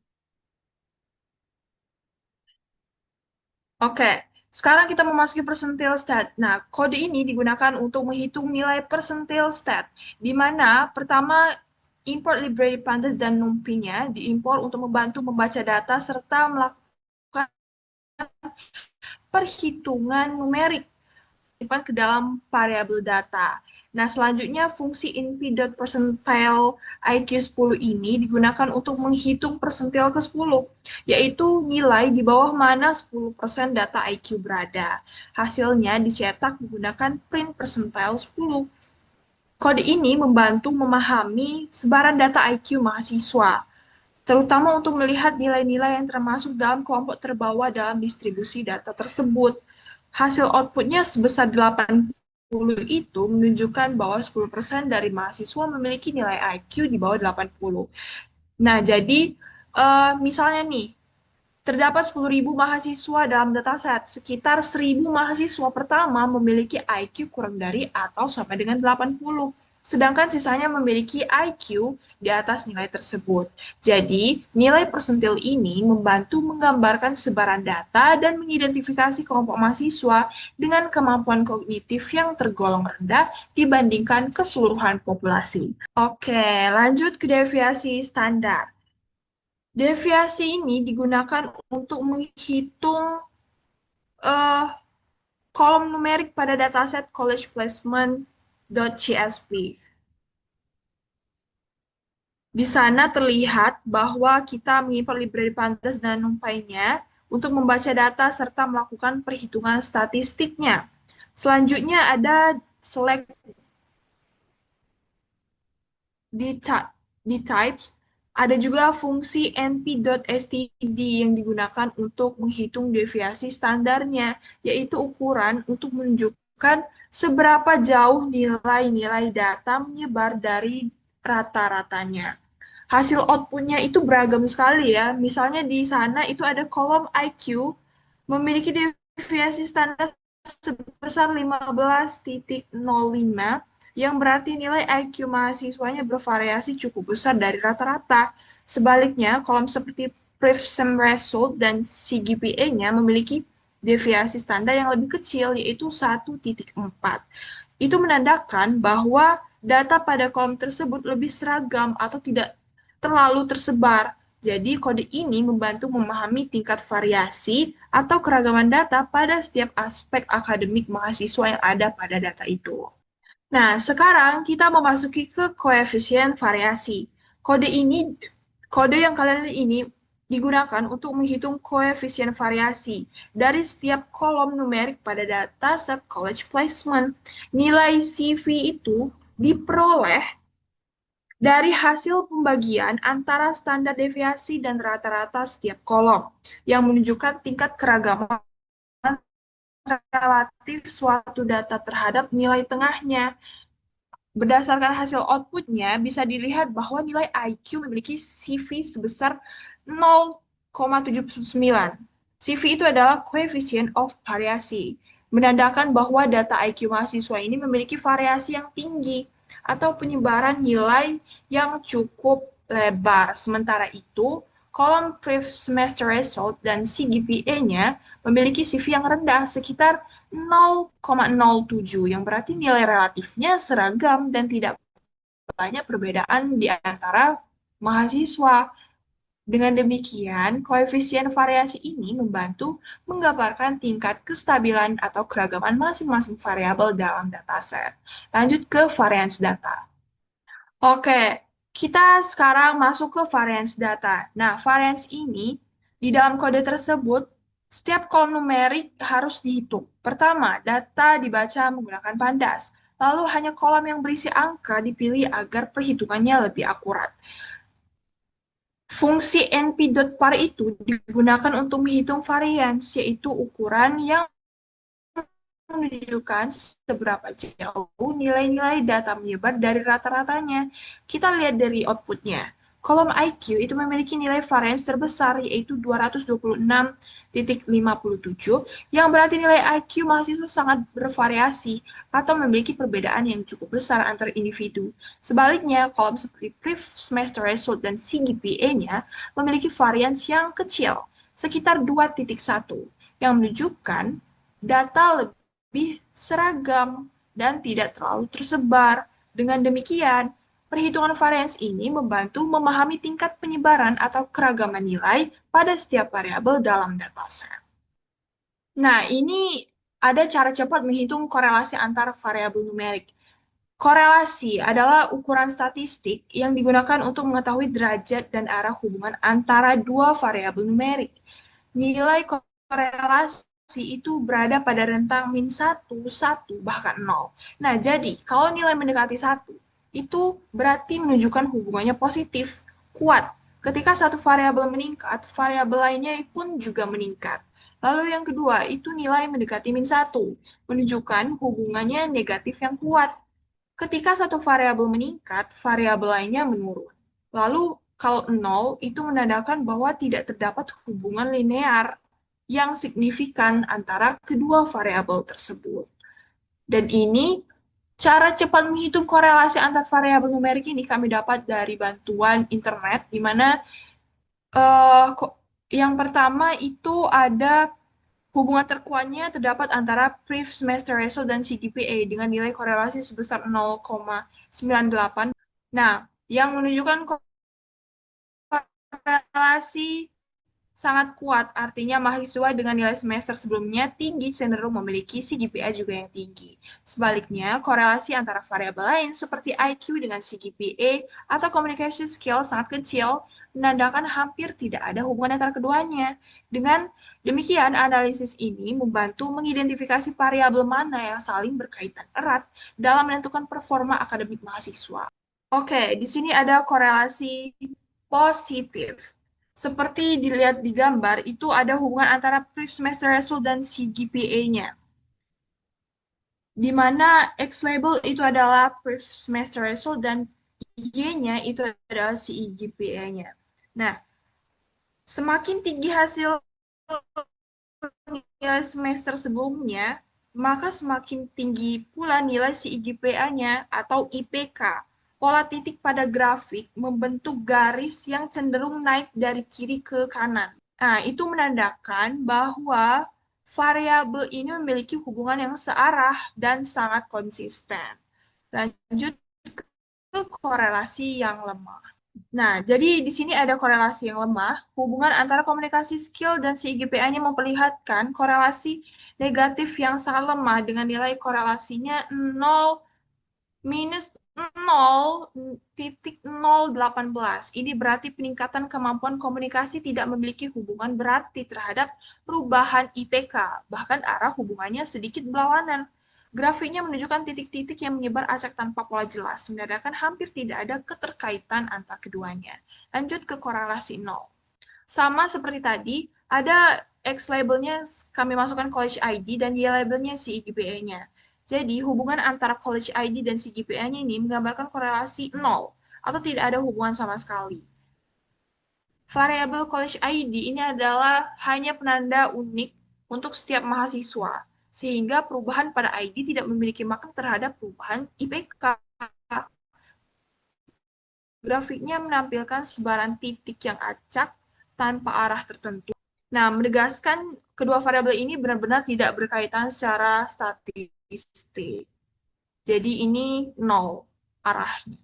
[SPEAKER 3] Oke, sekarang kita memasuki percentile stat. Nah, kode ini digunakan untuk menghitung nilai percentile stat, di mana pertama import library pandas dan numpy-nya diimpor untuk membantu membaca data serta melakukan perhitungan numerik ke dalam variabel data. Nah, selanjutnya fungsi np.percentile IQ 10 ini digunakan untuk menghitung persentil ke 10, yaitu nilai di bawah mana 10% data IQ berada. Hasilnya dicetak menggunakan print percentile 10. Kode ini membantu memahami sebaran data IQ mahasiswa, terutama untuk melihat nilai-nilai yang termasuk dalam kelompok terbawah dalam distribusi data tersebut. Hasil outputnya sebesar 80 itu menunjukkan bahwa 10% dari mahasiswa memiliki nilai IQ di bawah 80. Nah, jadi misalnya nih, terdapat 10.000 mahasiswa dalam dataset. Sekitar 1.000 mahasiswa pertama memiliki IQ kurang dari atau sama dengan 80. Sedangkan sisanya memiliki IQ di atas nilai tersebut. Jadi, nilai persentil ini membantu menggambarkan sebaran data dan mengidentifikasi kelompok mahasiswa dengan kemampuan kognitif yang tergolong rendah dibandingkan keseluruhan populasi. Oke, lanjut ke deviasi standar. Deviasi ini digunakan untuk menghitung eh, kolom numerik pada dataset collegeplacement.csv. Di sana terlihat bahwa kita mengimport library pandas dan numpainya untuk membaca data serta melakukan perhitungan statistiknya. Selanjutnya ada select di types, ada juga fungsi np.std yang digunakan untuk menghitung deviasi standarnya, yaitu ukuran untuk menunjukkan seberapa jauh nilai-nilai data menyebar dari rata-ratanya. Hasil outputnya itu beragam sekali ya. Misalnya di sana itu ada kolom IQ memiliki deviasi standar sebesar 15,05 yang berarti nilai IQ mahasiswanya bervariasi cukup besar dari rata-rata. Sebaliknya, kolom seperti Prifsem Result dan CGPA-nya memiliki deviasi standar yang lebih kecil, yaitu 1,4. Itu menandakan bahwa data pada kolom tersebut lebih seragam atau tidak terlalu tersebar. Jadi, kode ini membantu memahami tingkat variasi atau keragaman data pada setiap aspek akademik mahasiswa yang ada pada data itu. Nah, sekarang kita memasuki ke koefisien variasi. Kode ini, kode yang kalian lihat ini digunakan untuk menghitung koefisien variasi dari setiap kolom numerik pada data set college placement. Nilai CV itu diperoleh dari hasil pembagian antara standar deviasi dan rata-rata setiap kolom, yang menunjukkan tingkat keragaman relatif suatu data terhadap nilai tengahnya. Berdasarkan hasil outputnya, bisa dilihat bahwa nilai IQ memiliki CV sebesar 0,79. CV itu adalah coefficient of variasi, menandakan bahwa data IQ mahasiswa ini memiliki variasi yang tinggi atau penyebaran nilai yang cukup lebar. Sementara itu, kolom Prev Semester Result dan CGPA-nya memiliki CV yang rendah, sekitar 0,07, yang berarti nilai relatifnya seragam dan tidak banyak perbedaan di antara mahasiswa. Dengan demikian, koefisien variasi ini membantu menggambarkan tingkat kestabilan atau keragaman masing-masing variabel dalam dataset. Lanjut ke variance data. Oke, kita sekarang masuk ke variance data. Nah, variance ini di dalam kode tersebut, setiap kolom numerik harus dihitung. Pertama, data dibaca menggunakan pandas. Lalu hanya kolom yang berisi angka dipilih agar perhitungannya lebih akurat. Fungsi np.par itu digunakan untuk menghitung variance, yaitu ukuran yang menunjukkan seberapa jauh nilai-nilai data menyebar dari rata-ratanya. Kita lihat dari outputnya. Kolom IQ itu memiliki nilai variance terbesar, yaitu 226,57, yang berarti nilai IQ mahasiswa sangat bervariasi atau memiliki perbedaan yang cukup besar antar individu. Sebaliknya, kolom seperti Prev Semester Result dan CGPA-nya memiliki variance yang kecil, sekitar 2,1, yang menunjukkan data lebih seragam dan tidak terlalu tersebar. Dengan demikian, perhitungan variance ini membantu memahami tingkat penyebaran atau keragaman nilai pada setiap variabel dalam dataset. Nah, ini ada cara cepat menghitung korelasi antar variabel numerik. Korelasi adalah ukuran statistik yang digunakan untuk mengetahui derajat dan arah hubungan antara dua variabel numerik. Nilai korelasi itu berada pada rentang min 1, 1, bahkan 0. Nah, jadi kalau nilai mendekati 1, itu berarti menunjukkan hubungannya positif, kuat. Ketika satu variabel meningkat, variabel lainnya pun juga meningkat. Lalu yang kedua, itu nilai mendekati min 1, menunjukkan hubungannya negatif yang kuat. Ketika satu variabel meningkat, variabel lainnya menurun. Lalu kalau nol itu menandakan bahwa tidak terdapat hubungan linear yang signifikan antara kedua variabel tersebut. Dan ini cara cepat menghitung korelasi antar variabel numerik ini kami dapat dari bantuan internet, di mana eh, yang pertama itu ada hubungan terkuatnya terdapat antara Priv Semester Ratio dan CGPA dengan nilai korelasi sebesar 0,98. Nah, yang menunjukkan korelasi sangat kuat, artinya mahasiswa dengan nilai semester sebelumnya tinggi cenderung memiliki CGPA juga yang tinggi. Sebaliknya, korelasi antara variabel lain seperti IQ dengan CGPA atau communication skill sangat kecil, menandakan hampir tidak ada hubungan antara keduanya. Dengan demikian, analisis ini membantu mengidentifikasi variabel mana yang saling berkaitan erat dalam menentukan performa akademik mahasiswa. Oke, di sini ada korelasi positif. Seperti dilihat di gambar, itu ada hubungan antara Priv Semester Result dan CGPA-nya. Di mana X label itu adalah Priv Semester Result dan Y-nya itu adalah CGPA-nya. Nah, semakin tinggi hasil nilai semester sebelumnya, maka semakin tinggi pula nilai CIGPA-nya atau IPK. Pola titik pada grafik membentuk garis yang cenderung naik dari kiri ke kanan. Nah, itu menandakan bahwa variabel ini memiliki hubungan yang searah dan sangat konsisten. Lanjut ke korelasi yang lemah. Nah, jadi di sini ada korelasi yang lemah. Hubungan antara komunikasi skill dan CIGPA-nya memperlihatkan korelasi negatif yang sangat lemah dengan nilai korelasinya 0 minus 0,018. Ini berarti peningkatan kemampuan komunikasi tidak memiliki hubungan berarti terhadap perubahan IPK, bahkan arah hubungannya sedikit berlawanan. Grafiknya menunjukkan titik-titik yang menyebar acak tanpa pola jelas, menandakan hampir tidak ada keterkaitan antara keduanya. Lanjut ke korelasi 0. Sama seperti tadi, ada X labelnya kami masukkan college ID dan Y labelnya CGPA-nya. Jadi, hubungan antara college ID dan CGPA-nya ini menggambarkan korelasi 0 atau tidak ada hubungan sama sekali. Variabel college ID ini adalah hanya penanda unik untuk setiap mahasiswa, sehingga perubahan pada ID tidak memiliki makna terhadap perubahan IPK. Grafiknya menampilkan sebaran titik yang acak tanpa arah tertentu. Nah, menegaskan kedua variabel ini benar-benar tidak berkaitan secara statistik. Jadi ini nol arahnya.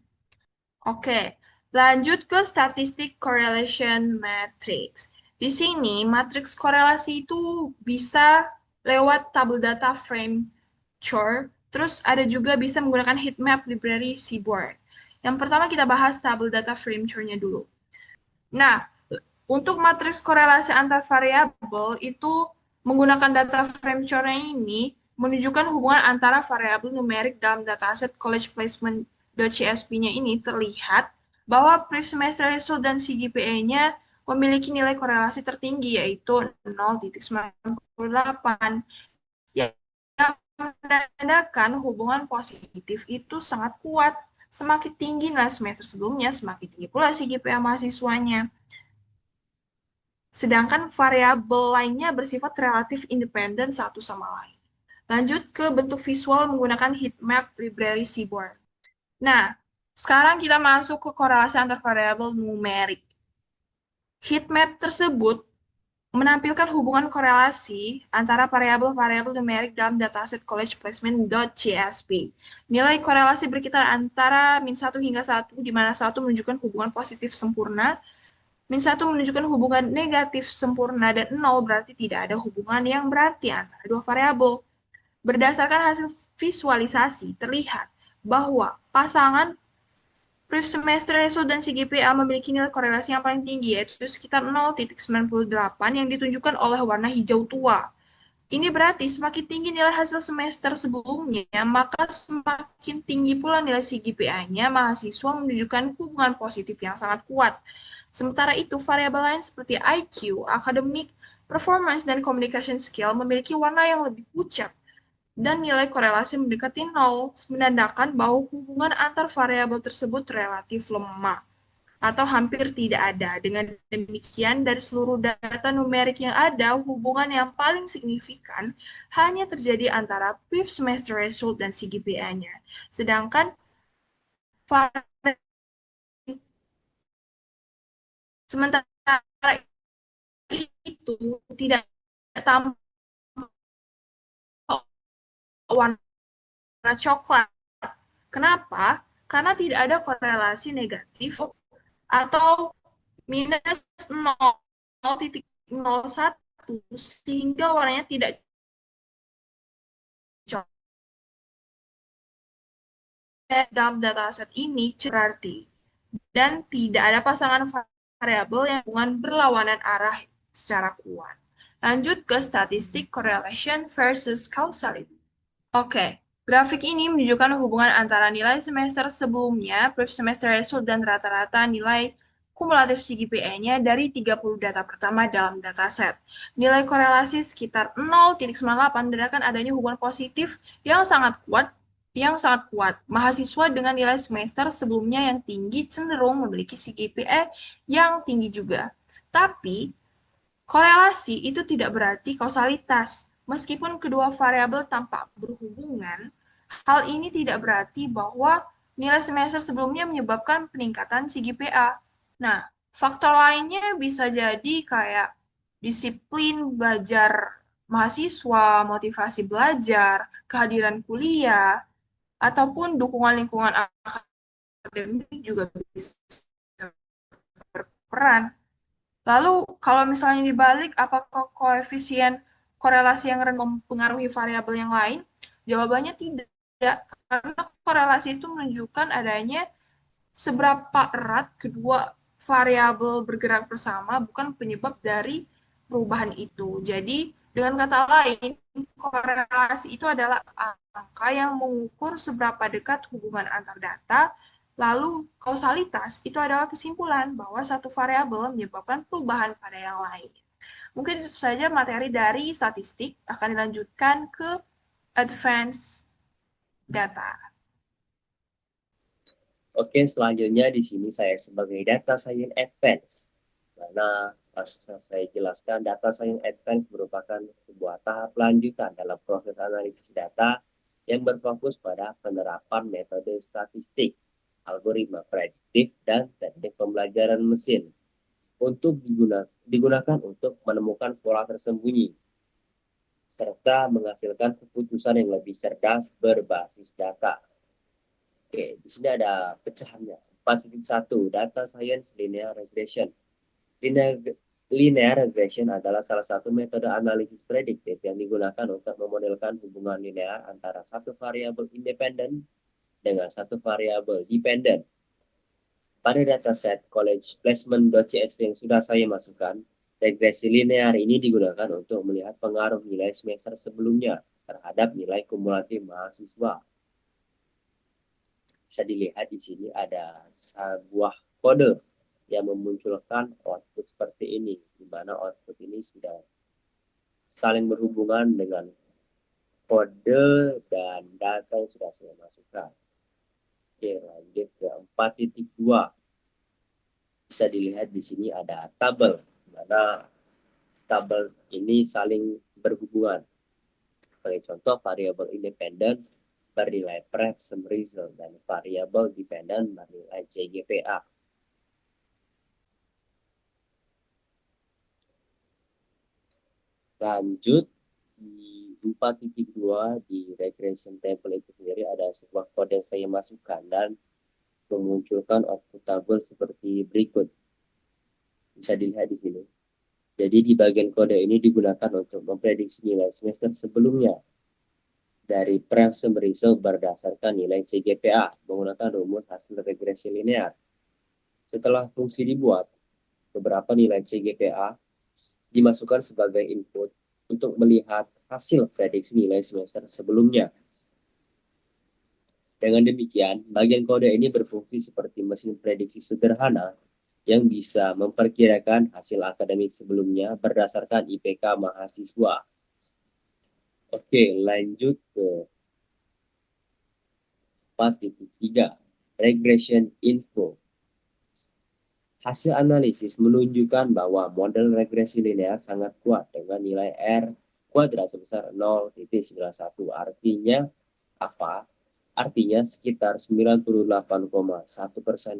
[SPEAKER 3] Oke, lanjut ke statistik correlation matrix. Di sini, matriks korelasi itu bisa lewat tabel data frame chart, terus ada juga bisa menggunakan heatmap library Seaborn. Yang pertama kita bahas tabel data frame chart-nya dulu. Nah, untuk matriks korelasi antar variabel itu menggunakan data frame chart-nya ini menunjukkan hubungan antara variabel numerik dalam dataset college placement.csp-nya ini terlihat bahwa pre-semester result dan CGPA-nya memiliki nilai korelasi tertinggi yaitu 0,98 yang menandakan hubungan positif itu sangat kuat. Semakin tinggi nilai semester sebelumnya, semakin tinggi pula CGPA mahasiswanya. Sedangkan variabel lainnya bersifat relatif independen satu sama lain. Lanjut ke bentuk visual menggunakan heatmap library Seaborn. Nah, sekarang kita masuk ke korelasi antar variabel numerik. Heatmap tersebut menampilkan hubungan korelasi antara variabel-variabel numerik dalam dataset college placement.csp. Nilai korelasi berkisar antara min 1 hingga 1, di mana 1 menunjukkan hubungan positif sempurna, min 1 menunjukkan hubungan negatif sempurna, dan 0 berarti tidak ada hubungan yang berarti antara dua variabel. Berdasarkan hasil visualisasi, terlihat bahwa pasangan brief semester result dan CGPA memiliki nilai korelasi yang paling tinggi, yaitu sekitar 0,98 yang ditunjukkan oleh warna hijau tua. Ini berarti semakin tinggi nilai hasil semester sebelumnya, maka semakin tinggi pula nilai CGPA-nya mahasiswa menunjukkan hubungan positif yang sangat kuat. Sementara itu, variabel lain seperti IQ, academic performance, dan communication skill memiliki warna yang lebih pucat dan nilai korelasi mendekati nol, menandakan bahwa hubungan antar variabel tersebut relatif lemah atau hampir tidak ada. Dengan demikian, dari seluruh data numerik yang ada, hubungan yang paling signifikan hanya terjadi antara fifth semester result dan CGPA-nya. Sedangkan sementara itu tidak tampak warna coklat. Kenapa? Karena tidak ada korelasi negatif atau minus 0,01 sehingga warnanya tidak cocok. Dalam dataset ini berarti dan tidak ada pasangan variabel yang hubungan berlawanan arah secara kuat. Lanjut ke statistik correlation versus causality. Oke, grafik ini menunjukkan hubungan antara nilai semester sebelumnya, brief semester result, dan rata-rata nilai kumulatif CGPA-nya dari 30 data pertama dalam dataset. Nilai korelasi sekitar 0,98 menandakan adanya hubungan positif yang sangat kuat. Mahasiswa dengan nilai semester sebelumnya yang tinggi cenderung memiliki CGPA yang tinggi juga. Tapi, korelasi itu tidak berarti kausalitas. Meskipun kedua variabel tampak berhubungan, hal ini tidak berarti bahwa nilai semester sebelumnya menyebabkan peningkatan CGPA. Nah, faktor lainnya bisa jadi kayak disiplin belajar mahasiswa, motivasi belajar, kehadiran kuliah, ataupun dukungan lingkungan akademik juga bisa berperan. Lalu, kalau misalnya dibalik, apakah koefisien korelasi yang rendah mempengaruhi variabel yang lain? Jawabannya tidak, karena korelasi itu menunjukkan adanya seberapa erat kedua variabel bergerak bersama, bukan penyebab dari perubahan itu. Jadi, dengan kata lain, korelasi itu adalah angka yang mengukur seberapa dekat hubungan antar data. Lalu, kausalitas itu adalah kesimpulan bahwa satu variabel menyebabkan perubahan pada yang lain. Mungkin itu saja materi dari statistik. Akan dilanjutkan ke advanced data.
[SPEAKER 4] Oke, selanjutnya di sini saya sebagai data science advance. Karena saya jelaskan, data science advance merupakan sebuah tahap lanjutan dalam proses analisis data yang berfokus pada penerapan metode statistik, algoritma prediktif, dan teknik pembelajaran mesin untuk digunakan untuk menemukan pola tersembunyi serta menghasilkan keputusan yang lebih cerdas berbasis data. Oke, di sini ada pecahannya. 4.1 Data Science Linear Regression. Linear regression adalah salah satu metode analisis prediktif yang digunakan untuk memodelkan hubungan linear antara satu variabel independen dengan satu variabel dependen. Pada dataset College Placement.csv yang sudah saya masukkan, regresi linear ini digunakan untuk melihat pengaruh nilai semester sebelumnya terhadap nilai kumulatif mahasiswa. Bisa dilihat di sini ada sebuah kode yang memunculkan output seperti ini, di mana output ini sudah saling berhubungan dengan kode dan data yang sudah saya masukkan. Oke, lanjut ke 4.2. Bisa dilihat di sini ada tabel, di mana tabel ini saling berhubungan. Sebagai contoh, variabel independen bernilai present result dan variabel dependen bernilai CGPA. Lanjut di 4.2 di regression table itu sendiri ada sebuah kode yang saya masukkan dan memunculkan output tabel seperti berikut. Bisa dilihat di sini. Jadi di bagian kode ini digunakan untuk memprediksi nilai semester sebelumnya. dari Prevsem Result berdasarkan nilai CGPA menggunakan rumus hasil regresi linear. Setelah fungsi dibuat, beberapa nilai CGPA dimasukkan sebagai input untuk melihat hasil prediksi nilai semester sebelumnya. Dengan demikian, bagian kode ini berfungsi seperti mesin prediksi sederhana yang bisa memperkirakan hasil akademik sebelumnya berdasarkan IPK mahasiswa. Oke, lanjut ke 4.3, regression info. Hasil analisis menunjukkan bahwa model regresi linear sangat kuat dengan nilai R kuadrat sebesar 0,91. Artinya apa? Artinya sekitar 98,1%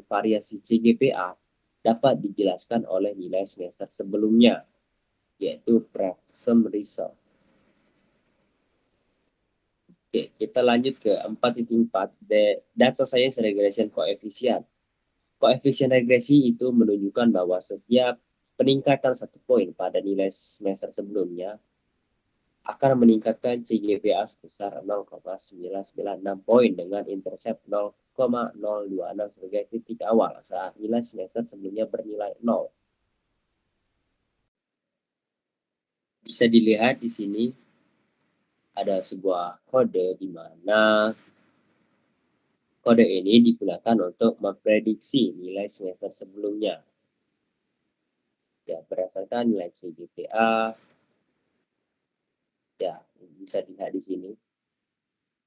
[SPEAKER 4] variasi CGPA dapat dijelaskan oleh nilai semester sebelumnya, yaitu Prevsem Result. Oke, kita lanjut ke 4.4, Data Science Regression Coefficient. Koefisien regresi itu menunjukkan bahwa setiap peningkatan 1 poin pada nilai semester sebelumnya akan meningkatkan CGPA sebesar 0,996 poin dengan intercept 0,026 sebagai titik awal saat nilai semester sebelumnya bernilai 0. Bisa dilihat di sini ada sebuah kode di mana kode ini digunakan untuk memprediksi nilai semester sebelumnya. Ya, berdasarkan nilai CGPA, ya, bisa dilihat di sini.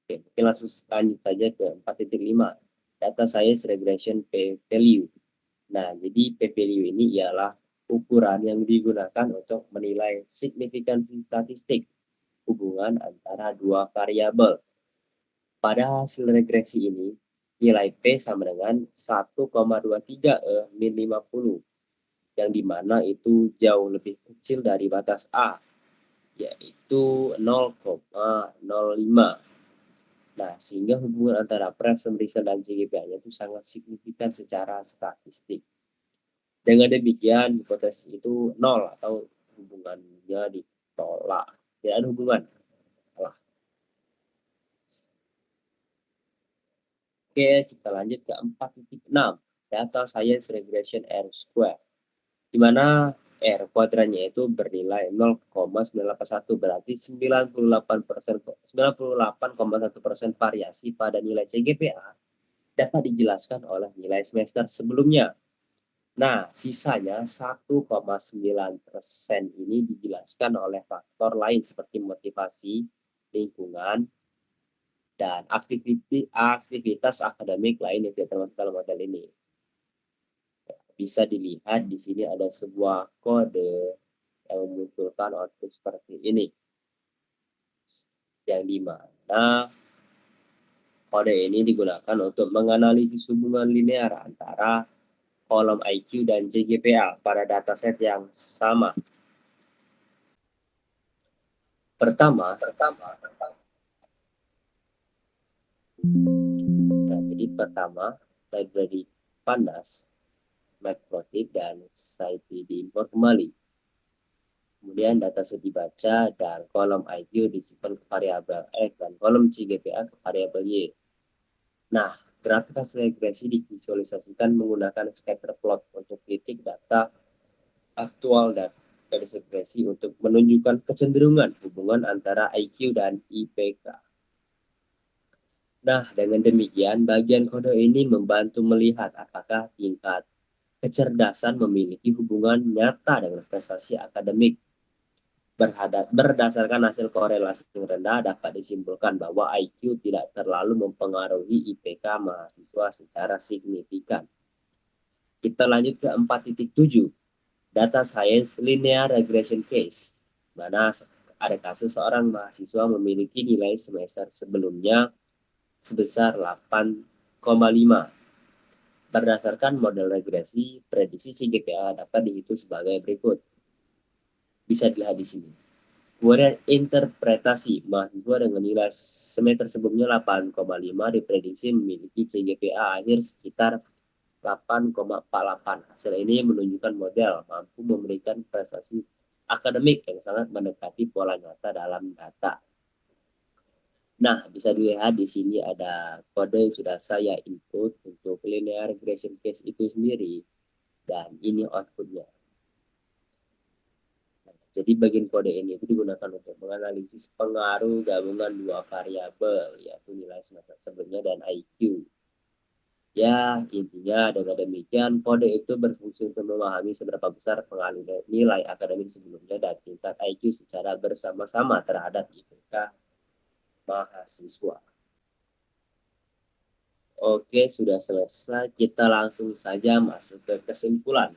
[SPEAKER 4] Oke, mungkin langsung lanjut saja ke 4.5, Data Science Regression P-Value. Nah, jadi P-Value ini ialah ukuran yang digunakan untuk menilai signifikansi statistik hubungan antara dua variabel. Pada hasil regresi ini, nilai P sama dengan 1,23 min 50, yang dimana itu jauh lebih kecil dari batas A, yaitu 0,05. Nah, sehingga hubungan antara Prevsem Result dan CGPA-nya itu sangat signifikan secara statistik. Dengan demikian, hipotesis itu nol atau hubungannya ditolak. Tidak ada hubungan. Salah. Oke, kita lanjut ke 4.6, Data Science Regression R Square, di mana R kuadrannya itu bernilai 0,981, berarti 98,1% variasi pada nilai CGPA dapat dijelaskan oleh nilai semester sebelumnya. Nah, sisanya 1,9% ini dijelaskan oleh faktor lain seperti motivasi, lingkungan, dan aktivitas akademik lain yang tidak termasuk dalam model ini. Bisa dilihat di sini ada sebuah kode yang memunculkan output seperti ini, yang dimana kode ini digunakan untuk menganalisis hubungan linear antara kolom IQ dan CGPA pada dataset yang sama. Pertama, library Pandas, Matplotlib, dan Sciped diimpor kembali. Kemudian dataset dibaca dan kolom IQ disimpan ke variabel X dan kolom CGPA ke variabel Y. Nah, grafik hasil regresi divisualisasikan menggunakan scatter plot untuk titik data aktual dan garis regresi untuk menunjukkan kecenderungan hubungan antara IQ dan IPK. Nah, dengan demikian, bagian kode ini membantu melihat apakah tingkat kecerdasan memiliki hubungan nyata dengan prestasi akademik. Berdasarkan hasil korelasi yang rendah, dapat disimpulkan bahwa IQ tidak terlalu mempengaruhi IPK mahasiswa secara signifikan. Kita lanjut ke 4.7, Data Science Linear Regression Case, mana ada kasus seorang mahasiswa memiliki nilai semester sebelumnya sebesar 8,5. Berdasarkan model regresi, prediksi CGPA dapat dihitung sebagai berikut. Bisa dilihat di sini. Kemudian interpretasi, mahasiswa dengan nilai semester sebelumnya 8,5 diprediksi memiliki CGPA akhir sekitar 8,48. Hasil ini menunjukkan model mampu memberikan prestasi akademik yang sangat mendekati pola nyata dalam data. Nah, bisa dilihat di sini ada kode yang sudah saya input untuk linear regression case itu sendiri. Dan ini outputnya. Jadi bagian kode ini itu digunakan untuk menganalisis pengaruh gabungan dua variabel, yaitu nilai semester sebelumnya dan IQ. Ya, intinya dengan demikian, kode itu berfungsi untuk memahami seberapa besar pengaruh nilai akademik sebelumnya dan tingkat IQ secara bersama-sama terhadap IPK mahasiswa. Oke, sudah selesai. Kita langsung saja masuk ke kesimpulan.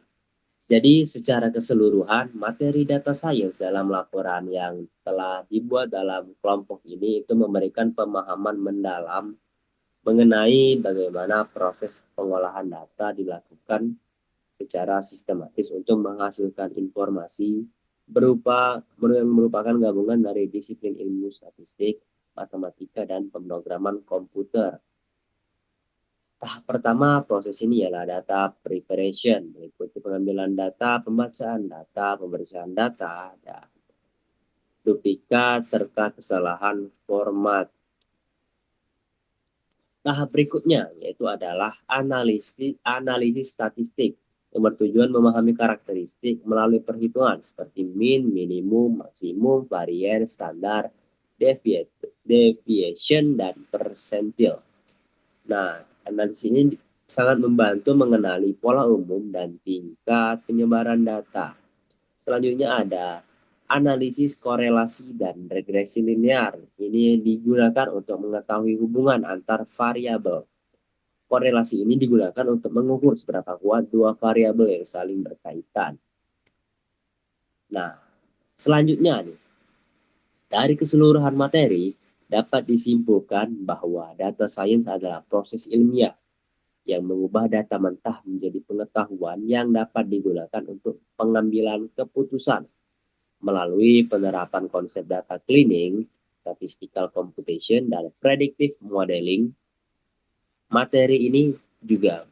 [SPEAKER 4] Jadi secara keseluruhan, materi data science dalam laporan yang telah dibuat dalam kelompok ini itu memberikan pemahaman mendalam mengenai bagaimana proses pengolahan data dilakukan secara sistematis untuk menghasilkan informasi yang merupakan gabungan dari disiplin ilmu statistik, matematika, dan pemrograman komputer. Tahap pertama proses ini ialah data preparation, mengikuti pengambilan data, pembacaan data, pemeriksaan data, dan duplikat serta kesalahan format. Tahap berikutnya yaitu adalah analisis statistik yang bertujuan memahami karakteristik melalui perhitungan seperti mean, minimum, maksimum, varian, standar, deviation, dan persentil. Nah, analisis ini sangat membantu mengenali pola umum dan tingkat penyebaran data. Selanjutnya ada analisis korelasi dan regresi linear. Ini digunakan untuk mengetahui hubungan antar variabel. Korelasi ini digunakan untuk mengukur seberapa kuat dua variabel yang saling berkaitan. Nah, selanjutnya nih, dari keseluruhan materi dapat disimpulkan bahwa data science adalah proses ilmiah yang mengubah data mentah menjadi pengetahuan yang dapat digunakan untuk pengambilan keputusan melalui penerapan konsep data cleaning, statistical computation, dan predictive modeling. Materi ini juga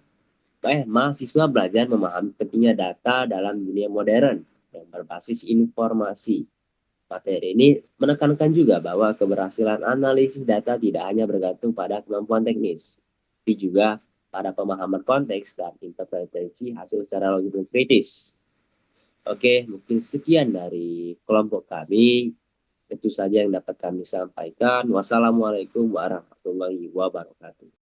[SPEAKER 4] mahasiswa belajar memahami pentingnya data dalam dunia modern yang berbasis informasi. Materi ini menekankan juga bahwa keberhasilan analisis data tidak hanya bergantung pada kemampuan teknis, tapi juga pada pemahaman konteks dan interpretasi hasil secara logis dan kritis. Oke, mungkin sekian dari kelompok kami. Itu saja yang dapat kami sampaikan. Wassalamualaikum warahmatullahi wabarakatuh.